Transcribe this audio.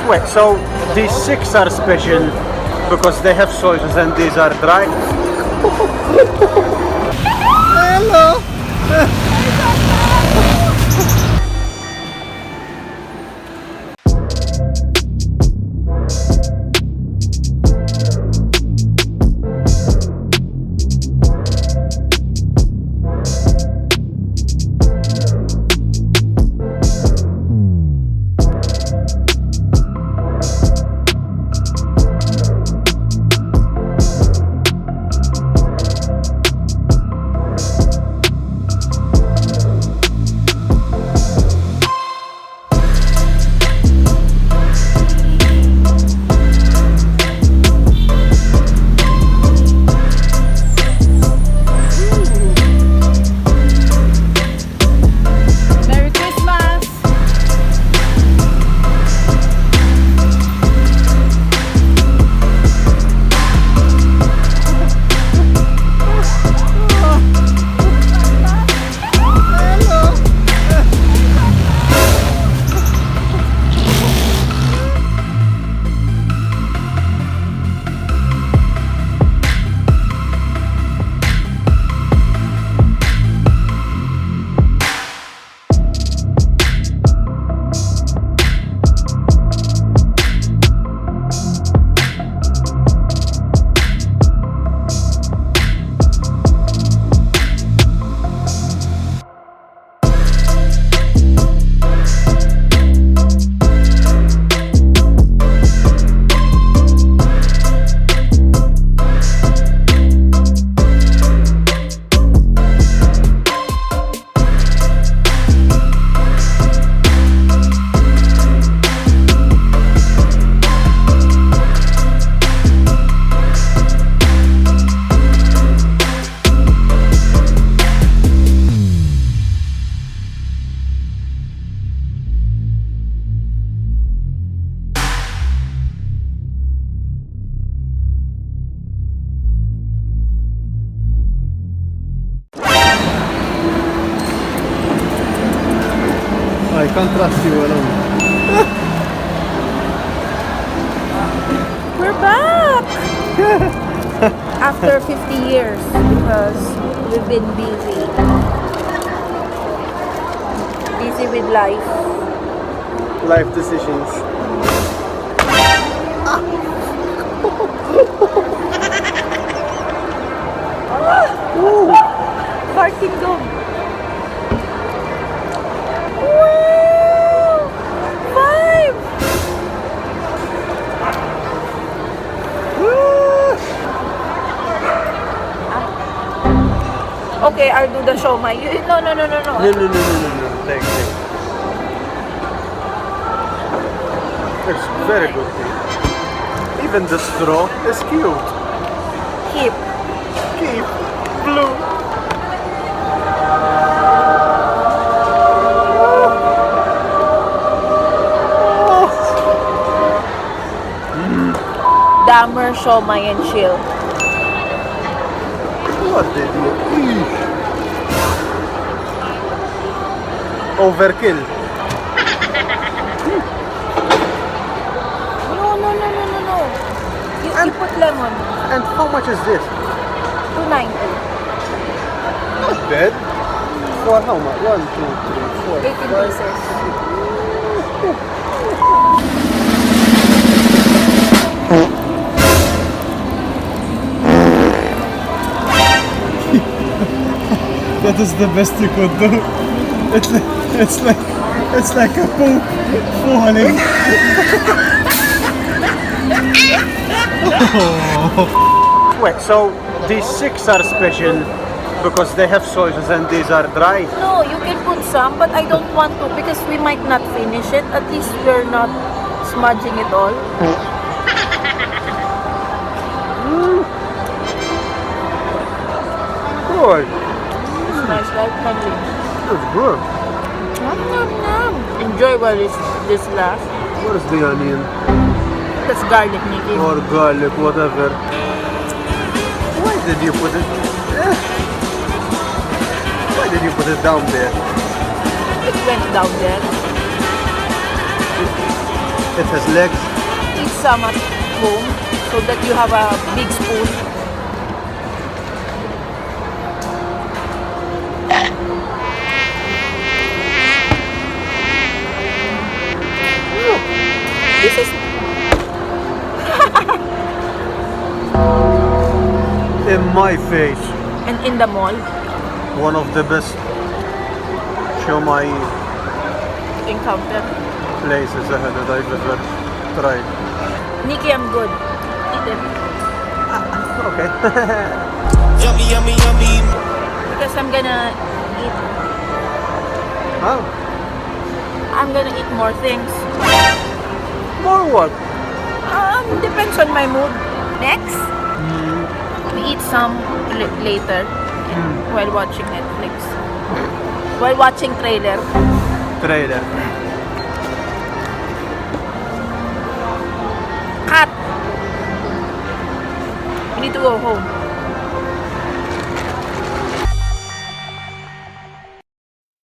Wait, so these 6 are special because they have sauces and these are dry? Hello! I can't trust you alone. We're back! After 50 years because we've been busy. Busy with life. Life decisions. Parking dog. Okay, I'll do the Somai. No. No. Thanks. It's very good. Even the straw is cute. Keep. Blue. Dammer, Somai, and chill. What did you eat? Overkill. No. You put lemon. And how much is this? $2.90. Not bad. For how much? 1, 2, 3, 4, 18 5, pieces. 6. That is the best you could do. It's like a poop falling. Wait, so these 6 are special because they have sauces and these are dry? No, you can put some, but I don't want to because we might not finish it. At least we're not smudging it all. Good. Nice, like honey. It's good. Nom. Enjoy while this lasts. What is the onion? That's garlic, Nikki. Or garlic, whatever. Why did you put it? Why did you put it down there? It went down there. It has legs. Eat some at home so that you have a big spoon. This is In my face. and in the mall One of the best Somai encounter. places that I've ever tried. Nikki, I'm good. Eat it. Okay. Yummy, yummy, yummy. Because I'm gonna eat. Oh, I'm gonna eat more things. more what? Depends on my mood. Next, we eat some later while watching Netflix. While watching trailer. Trailer. Cut! We need to go home.